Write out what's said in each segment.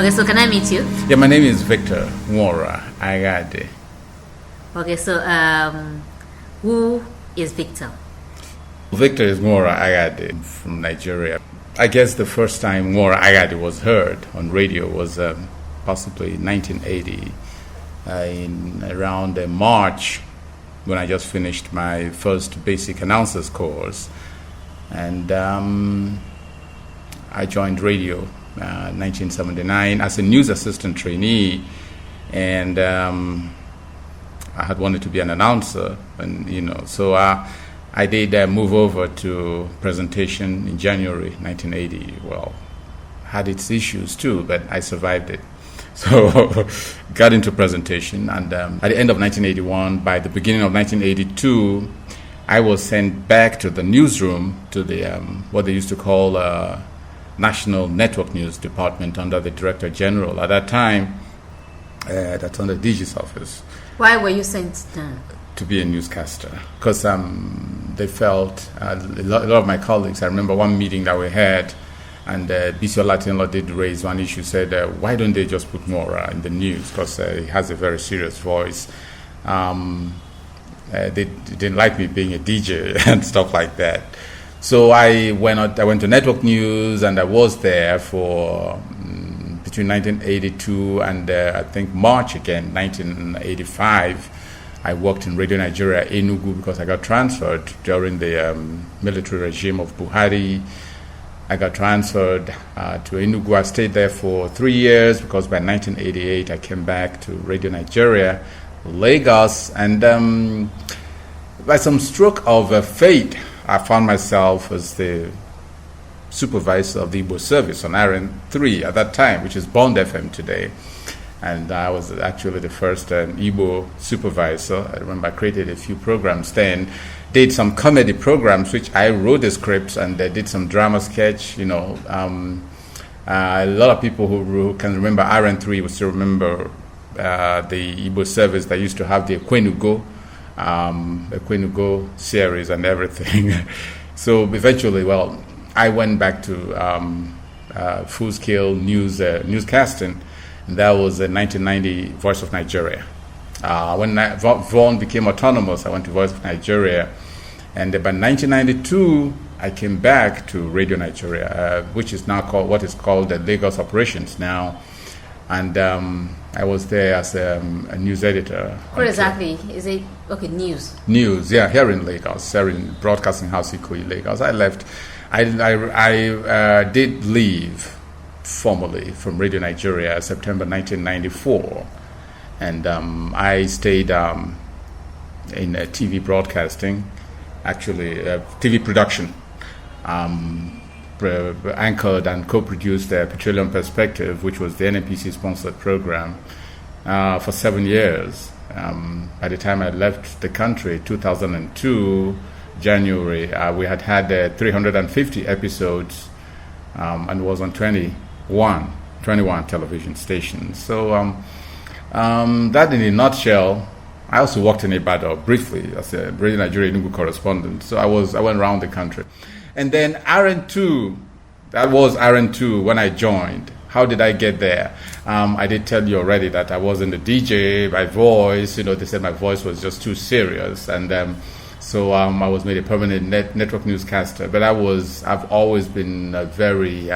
Okay, so can I meet you? Yeah, my name is Victor Nwora Aghadi. Okay, so who is Victor? Victor is Nwora Aghadi from Nigeria. I guess the first time Nwora Aghadi was heard on radio was possibly 1980, in around March, when I just finished my first basic announcers course. And I joined radio 1979 as a news assistant trainee, and I had wanted to be an announcer, and so I did move over to presentation in January 1980. Well, had its issues too, but I survived it. So got into presentation, and at the end of 1981, by the beginning of 1982, I was sent back to the newsroom, to the what they used to call National Network News Department under the Director General. At that time, that's under DG's office. Why were you sent there? To be a newscaster, because they felt, a lot of my colleagues, I remember one meeting that we had, and Bisi Olatinlo did raise one issue, said, why don't they just put Nwora in the news, because he has a very serious voice. They didn't like me being a DJ and stuff like that. So I went to Network News, and I was there for between 1982 and I think March again, 1985. I worked in Radio Nigeria, Enugu, because I got transferred during the military regime of Buhari. I got transferred to Enugu. I stayed there for 3 years, because by 1988 I came back to Radio Nigeria, Lagos, and by some stroke of fate, I found myself as the supervisor of the Igbo service on RN3 at that time, which is Bond FM today. And I was actually the first Igbo supervisor. I remember I created a few programs then, did some comedy programs, which I wrote the scripts, and did some drama sketch. A lot of people who can remember RN3 will still remember the Igbo service that used to have the Ekwenugo series and everything. So eventually, I went back to full-scale newscasting, and that was in 1990, Voice of Nigeria. When Vaughan became autonomous, I went to Voice of Nigeria, and by 1992, I came back to Radio Nigeria, which is now what is called the Lagos Operations now. And I was there as a news editor. What exactly is it? Okay, news. News, yeah, here in Lagos, here in Broadcasting House, Ikoyi, Lagos. I left. I did leave formally from Radio Nigeria September 1994, and I stayed in TV broadcasting, actually TV production. Anchored and co-produced the Petroleum Perspective, which was the NNPC-sponsored program, for 7 years. By the time I left the country, 2002, January, we had 350 episodes, and was on 21 television stations. So that in a nutshell. I also worked in Ibadan briefly as a Radio Nigeria Enugu correspondent. So I went around the country. And then RN2, that was RN2 when I joined. How did I get there? I did tell you already that I wasn't a DJ. My voice, they said my voice was just too serious. And so I was made a permanent network newscaster. But I've always been a very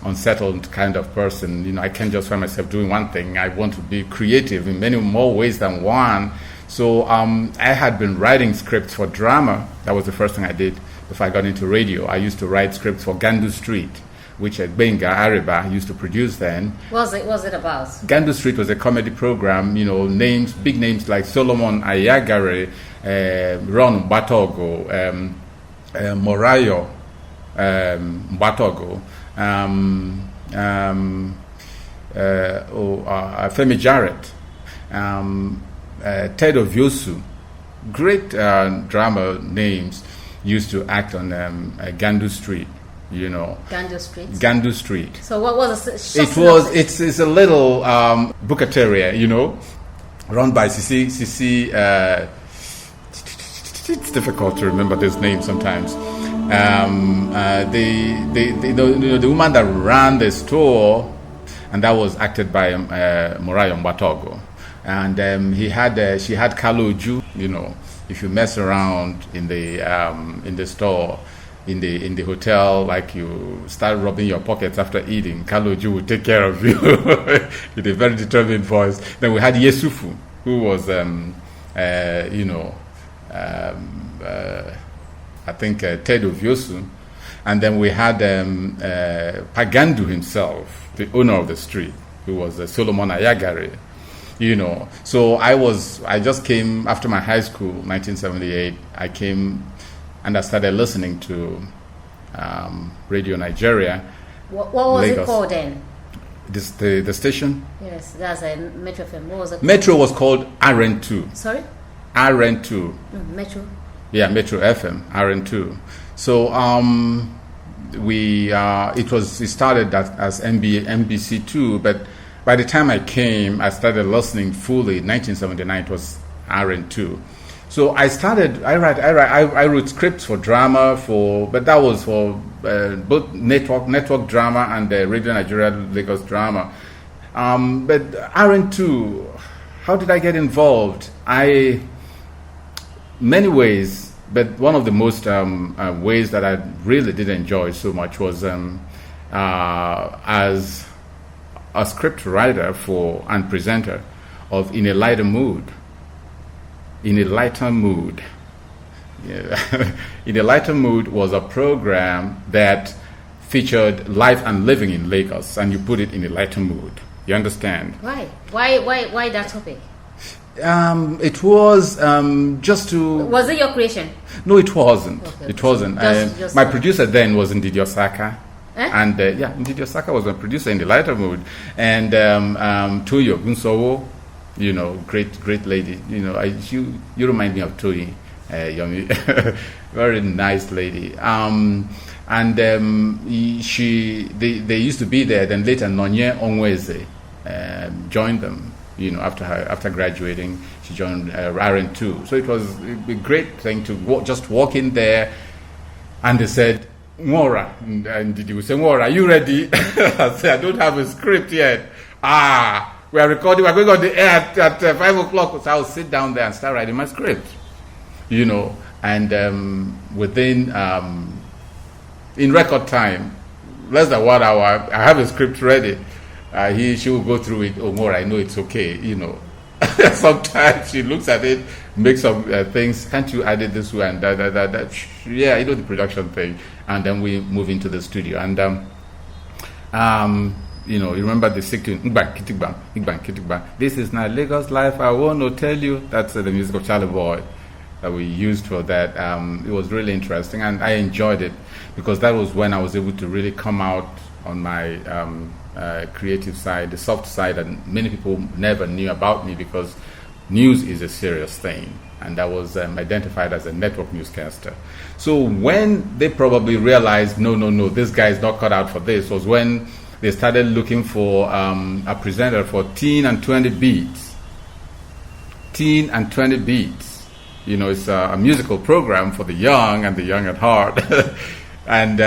unsettled kind of person. I can't just find myself doing one thing. I want to be creative in many more ways than one. So I had been writing scripts for drama. That was the first thing I did before I got into radio. I used to write scripts for Gandu Street, which Benga Ariba used to produce then. What was it about? Gandu Street was a comedy program, big names like Solomon Ayagare, Ron Mbatogo, Morayo Mbatogo, Femi Jarrett, Ted Oviosu, great drama names used to act on Gandu Street. Gandu Street. So what was the It's a little bucateria, run by Sisi. It's difficult to remember those names sometimes. The woman that ran the store, and that was acted by Morayo Mbatogo. And she had Kaloju. If you mess around in the store, in the hotel, like you start rubbing your pockets after eating, Kaloju will take care of you with a very determined voice. Then we had Yesufu, who was I think Ted Oviosu. And then we had Pagandu himself, the owner of the street, who was Solomon Ayagari. So I just came after my high school, 1978. I came and I started listening to Radio Nigeria. What was Lagos. it called then? The station? Yes, that's a Metro FM. What was it called? Metro was called RN2. Sorry? RN2. Metro. Yeah, Metro FM, RN2. So it started as MBC2, but by the time I came, I started listening fully. In 1979, it was RN2. So I wrote scripts for drama, but that was for both network drama and Radio Nigeria Lagos drama. But RN2, how did I get involved? Many ways, but one of the most ways that I really did enjoy so much was as a script writer and presenter of In a Lighter Mood. In a Lighter Mood. Yeah. In a Lighter Mood was a program that featured life and living in Lagos, and you put it in a lighter mood. You understand? Why? Why that topic? It was just to... Was it your creation? No, it wasn't. Okay, it wasn't. Just my producer then was Ndidi Osaka. Eh? And Ndidi Osaka was a producer in the lighter mood. And Toyo Gunsowo, great lady. You remind me of Toyi, Yomi. Very nice lady. They used to be there. Then later, Nonye Onweze joined them. After graduating, she joined RN2. So it was a great thing to just walk in there, and they said, Nwora, and did you say, Nwora, are you ready? I said, I don't have a script yet. We are recording, we're going on the air at 5 o'clock. So I'll sit down there and start writing my script, and within, in record time, less than 1 hour, I have a script ready. She will go through it. Oh, more, I know it's okay. Sometimes she looks at it, makes some things. Can't you add it this way and that? Yeah, the production thing. And then we move into the studio. And you remember the sequence. This is not Lagos life. I want to tell you. That's the music of Charlie Boy that we used for that. It was really interesting, and I enjoyed it because that was when I was able to really come out on my creative side, the soft side, and many people never knew about me because news is a serious thing, and I was identified as a network newscaster. So when they probably realized, no, this guy is not cut out for this, was when they started looking for a presenter for Teen and 20 Beats. Teen and 20 Beats. It's a musical program for the young and the young at heart. And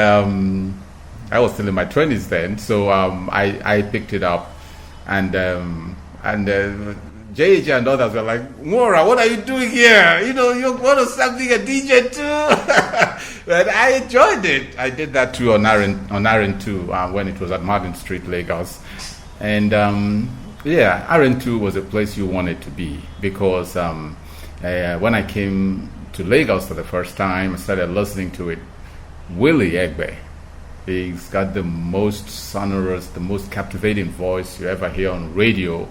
I was still in my 20s then, so I picked it up, and JJ and others were like, Nwora, what are you doing here? You want to start being a DJ too? But I enjoyed it. I did that too on RN2 when it was at Martin Street, Lagos. And RN2 was a place you wanted to be because when I came to Lagos for the first time, I started listening to it. Willie Egbe. He's got the most sonorous, the most captivating voice you ever hear on radio.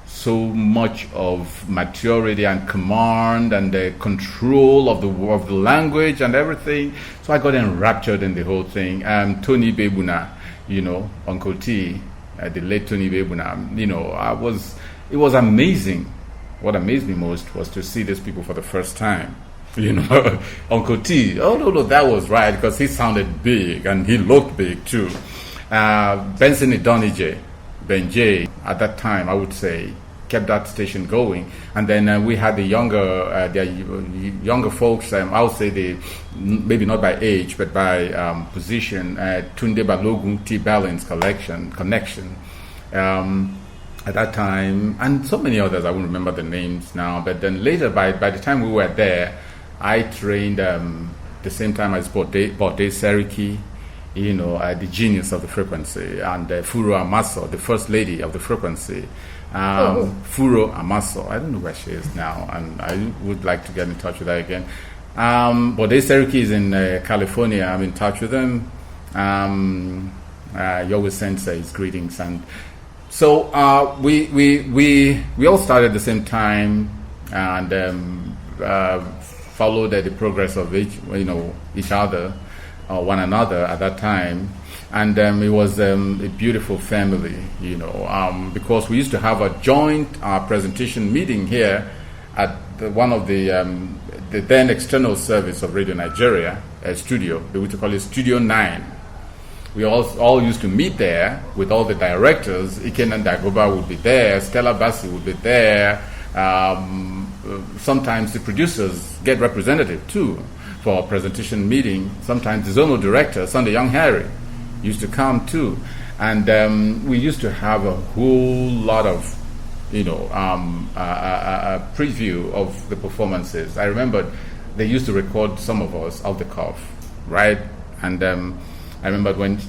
So much of maturity and command and the control of the language and everything. So I got enraptured in the whole thing. Tony Bebuna, Uncle T, the late Tony Bebuna. It was amazing. What amazed me most was to see these people for the first time. Uncle T. Oh no, that was right because he sounded big and he looked big too. Benson Idonije, Ben J. At that time, I would say kept that station going. And then we had the younger folks, I would say maybe not by age, but by position, Tunde Balogun T. Ballin's connection. At that time, and so many others, I won't remember the names now, but then later, by the time we were there, I trained the same time as Bode Seriki, the genius of the frequency, and Furo Amaso, the first lady of the frequency. Furo Amaso, I don't know where she is now, and I would like to get in touch with her again. Bode Seriki is in California. I'm in touch with him. He always sends his greetings, and so we all started at the same time, and followed the progress of each other, one another at that time, and it was a beautiful family, because we used to have a joint presentation meeting here at one of the then external service of Radio Nigeria studio. They used to call it Studio 9. We all used to meet there with all the directors. Ikenan Dagoba would be there, Stella Bassi would be there. Sometimes the producers get representative too for a presentation meeting. Sometimes the zonal director, Sunday Young Harry, used to come too. And we used to have a whole lot of, a preview of the performances. I remember they used to record some of us off the cuff, right? And I remember when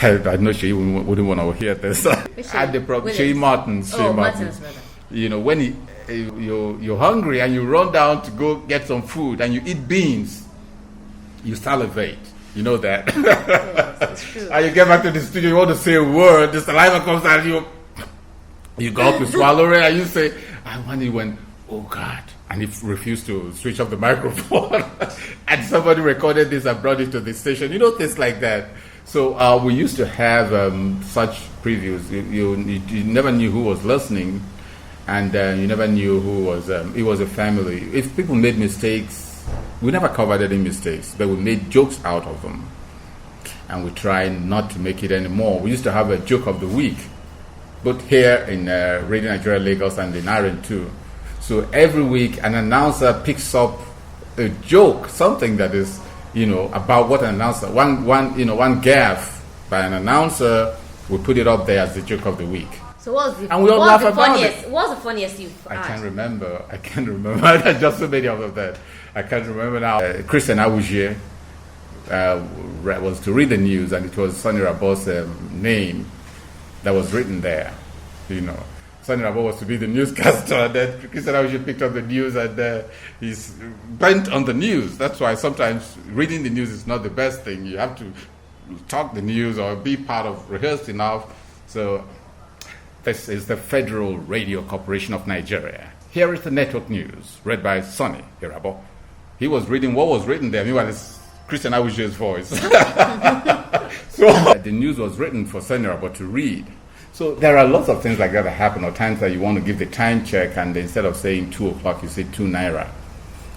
I know she wouldn't want to hear this. At the program, Shay Martin's. Martin's brother. When you're hungry and you run down to go get some food and you eat beans, you salivate. You know that. Yes, it's true. And you get back to the studio, you want to say a word, the saliva comes out, you go up to swallow it, and you say, and when he went, oh God. And he refused to switch off the microphone. And somebody recorded this and brought it to the station. Things like that. So we used to have such previews. You never knew who was listening, and you never knew who was. It was a family. If people made mistakes, we never covered any mistakes, but we made jokes out of them. And we try not to make it anymore. We used to have a joke of the week, both here in Radio Nigeria Lagos and in Ireland too. So every week, an announcer picks up a joke, something that is, about what an announcer, one gaffe by an announcer, we put it up there as the joke of the week. So what's the, and we all laugh about it. What's the funniest you've I can't remember. There's just so many of that. I can't remember now. Christian Awuzie was to read the news, and it was Sonny Rabo's name that was written there, Sonny Rabo was to be the newscaster, and then Christian Awuzie picked up the news, and he's bent on the news. That's why sometimes reading the news is not the best thing. You have to talk the news or be part of rehearsed enough. So this is the Federal Radio Corporation of Nigeria. Here is the network news, read by Sonny Irabo. He was reading what was written there. Meanwhile, it's Christian Awuzie's voice. So the news was written for Sonny Irabo to read. So there are lots of things like that happen, or times that you want to give the time check, and instead of saying 2 o'clock, you say 2 naira,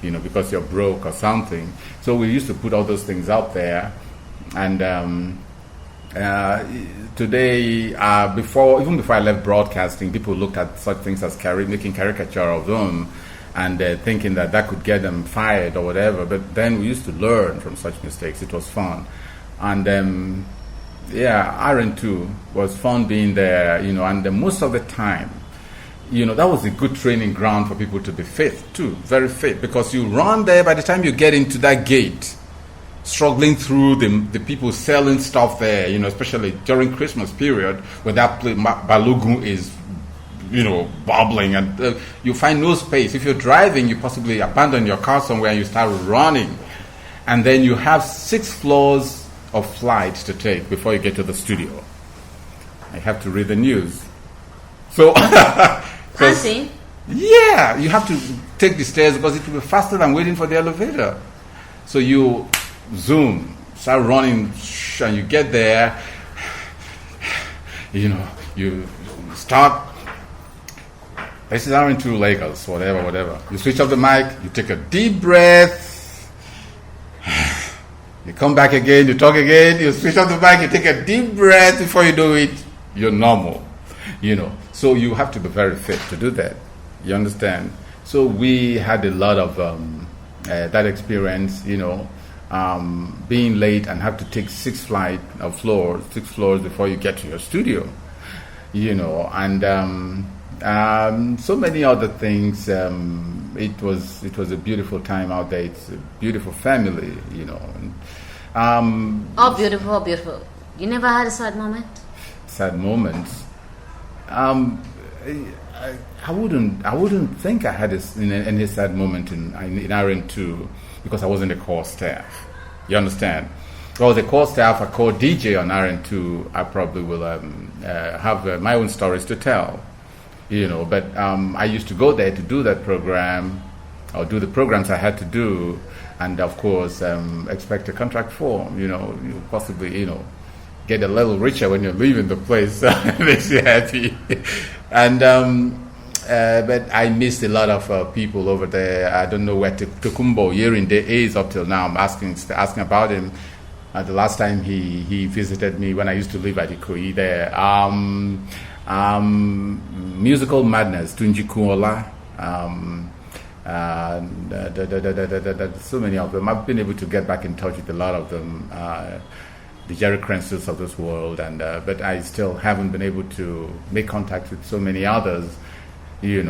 because you're broke or something. So we used to put all those things out there. And today, even before I left broadcasting, people looked at such things as making caricature of them, and thinking that could get them fired or whatever. But then we used to learn from such mistakes. It was fun. And Iron too was fun being there, and most of the time, that was a good training ground for people to be fit too, very fit, because you run there. By the time you get into that gate, struggling through the people selling stuff there, especially during Christmas period, when that Balogun is, bubbling, and you find no space. If you're driving, you possibly abandon your car somewhere and you start running, and then you have 6 floors of flight to take before you get to the studio. I have to read the news. So, Fancy? Yeah, you have to take the stairs because it will be faster than waiting for the elevator. So you zoom, start running, and you get there. You start. This is our into Lagos, whatever. You switch off the mic, you take a deep breath. You come back again, you talk again, you switch off the mic, you take a deep breath. Before you do it, you're normal. So you have to be very fit to do that. You understand? So we had a lot of that experience, being late and have to take 6 floors before you get to your studio, and so many other things. It was a beautiful time out there. It's a beautiful family, Oh, beautiful, oh, beautiful. You never had a sad moment? Sad moments. I wouldn't think I had any sad moment in RN2 because I wasn't a core staff. You understand? If I was a core staff, a core DJ on RN2, I probably will have my own stories to tell. But I used to go there to do that program or do the programs I had to do, and of course expect a contract for. You possibly get a little richer when you're leaving the place. Makes you happy. And but I missed a lot of people over there. I don't know where Tokumbo Yerinde is up till now. I'm asking about him. The last time he visited me when I used to live at Ikoyi there. Musical Madness, Tunji Kuola. So many of them. I've been able to get back in touch with a lot of them. The Jerry Cransons of this world, and but I still haven't been able to make contact with so many others. It's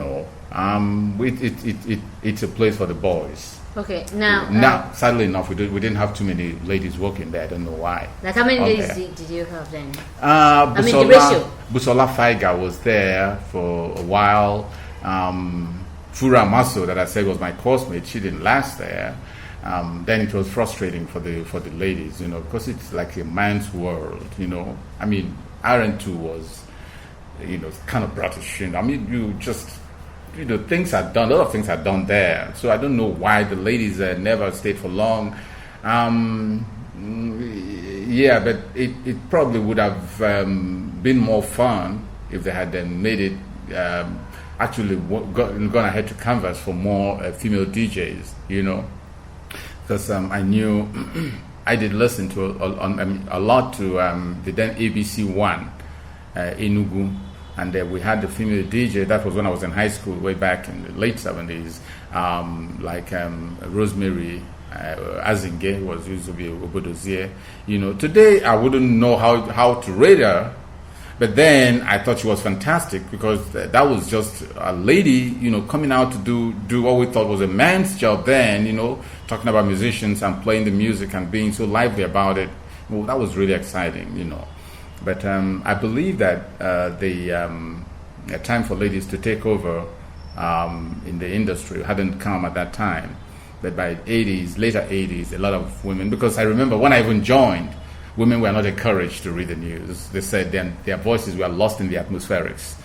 a place for the boys. Okay, now sadly enough, we didn't have too many ladies working there. I don't know why. Like how many ladies did you have then? The ratio. Busola Faiga was there for a while. Fura Maso, that I said was my coursemate, she didn't last there. Then it was frustrating for the ladies, because it's like a man's world, RN2 was, kind of brutish. You just, things are done, a lot of things are done there. So I don't know why the ladies never stayed for long. Yeah, but it probably would have been more fun if they had then made it, actually gone ahead to canvas for more female DJs, Because I knew I did listen to a lot to the then ABC1 Enugu, and we had the female DJ. That was when I was in high school, way back in the late 70s, like Rosemary Azinge was used to be Obodozie. Today I wouldn't know how to rate her, but then I thought she was fantastic because that was just a lady, coming out to do what we thought was a man's job then, talking about musicians and playing the music and being so lively about it. Well, that was really exciting, But I believe that the time for ladies to take over in the industry hadn't come at that time. But by later 80s, a lot of women, because I remember when I even joined, women were not encouraged to read the news. They said their voices were lost in the atmospherics.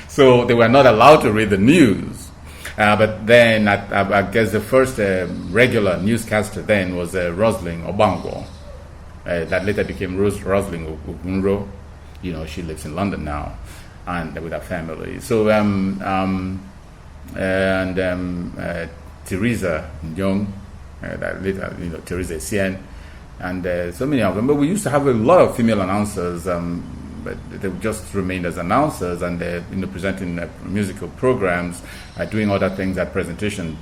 So they were not allowed to read the news. But then I guess the first regular newscaster then was Rosalind Obango. That later became Rosalind Ogunro. She lives in London now and with her family. So, Teresa Young, that later, Teresa Sien, and so many of them. But we used to have a lot of female announcers, but they just remained as announcers and presenting musical programs, doing other things that presentation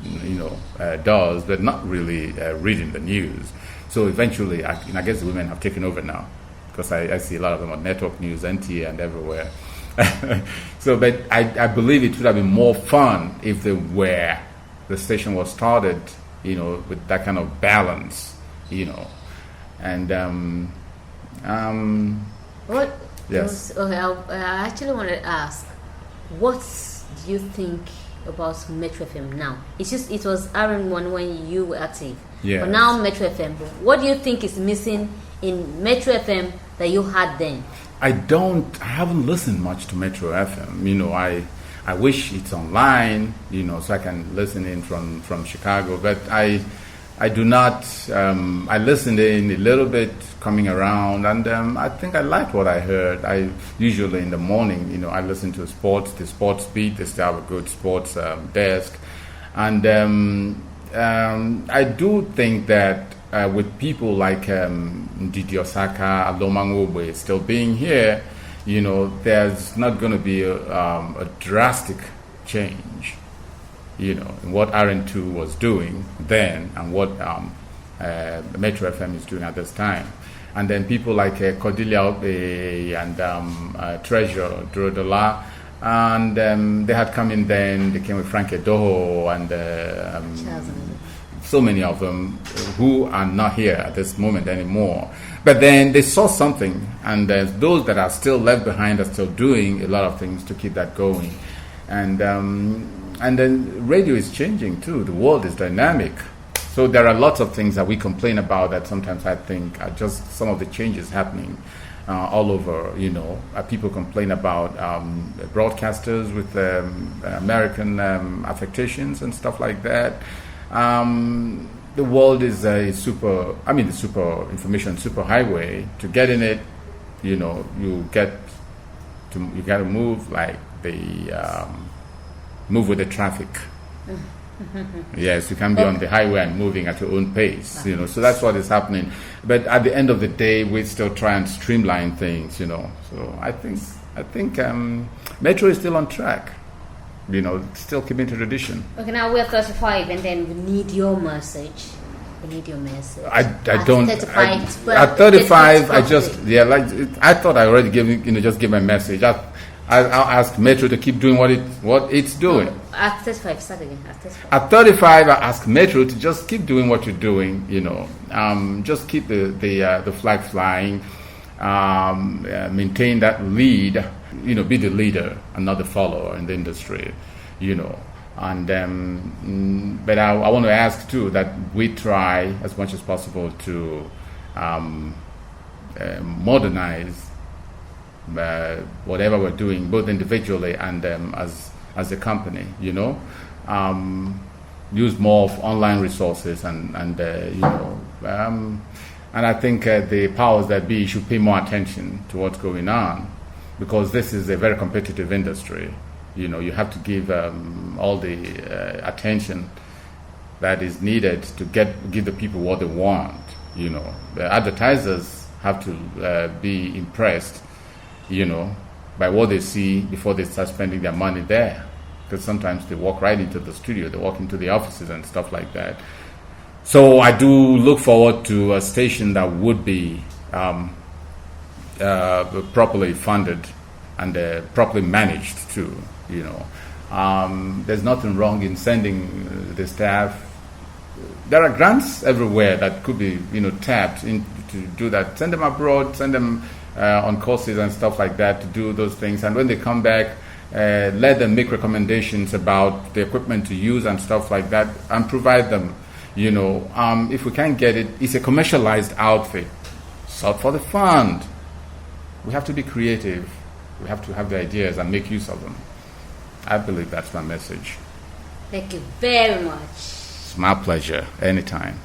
does, but not really reading the news. So eventually, I guess the women have taken over now, because I see a lot of them on network news, NTA, and everywhere. So, but I believe it would have been more fun if the station was started, with that kind of balance, and what? Yes. Okay, I actually wanted to ask, what do you think about Metro FM now? It was RN1 when you were active. Yeah. But now Metro FM. What do you think is missing in Metro FM that you had then? I haven't listened much to Metro FM. I wish it's online, so I can listen in from Chicago. But I do not. I listened in a little bit coming around, and I think I liked what I heard. I usually in the morning, I listen to the sports beat. They still have a good sports desk, and I do think that with people like Ndidi Osaka, Alomangobe still being here, there's not going to be a drastic change, in what RN2 was doing then and what Metro FM is doing at this time. And then people like Cordelia Obe and Treasure Durodola, and they had come in then. They came with Frank Edoho and so many of them who are not here at this moment anymore. But then they saw something, and those that are still left behind are still doing a lot of things to keep that going. And then radio is changing too. The world is dynamic. So there are lots of things that we complain about that sometimes I think are just some of the changes happening all over. People complain about broadcasters with American affectations and stuff like that. The world is the super information super highway. To get in it, you got to move like move with the traffic. Yes, you can be on the highway and moving at your own pace, so that's what is happening. But at the end of the day, we still try and streamline things, So I think Metro is still on track, still keeping tradition. Okay, now we're 35, and then we need your message. I don't. At 35, I thought I already gave my message. I'll ask Metro to keep doing what it's doing. At 35, start again. At 35, I ask Metro to just keep doing what you're doing. Just keep the flag flying, maintain that lead. Be the leader and not the follower in the industry. And but I want to ask too that we try as much as possible to modernize whatever we're doing, both individually and as a company, use more of online resources and I think the powers that be should pay more attention to what's going on, because this is a very competitive industry. You have to give all the attention that is needed to give the people what they want. The advertisers have to be impressed by what they see before they start spending their money there. Because sometimes they walk right into the studio, they walk into the offices and stuff like that. So I do look forward to a station that would be properly funded and properly managed too. There's nothing wrong in sending the staff. There are grants everywhere that could be tapped in to do that. Send them abroad, send them on courses and stuff like that to do those things, and when they come back, let them make recommendations about the equipment to use and stuff like that, and provide them. If we can't get it, it's a commercialized outfit. Sought for the fund. We have to be creative. We have to have the ideas and make use of them. I believe that's my message. Thank you very much. It's my pleasure. Anytime.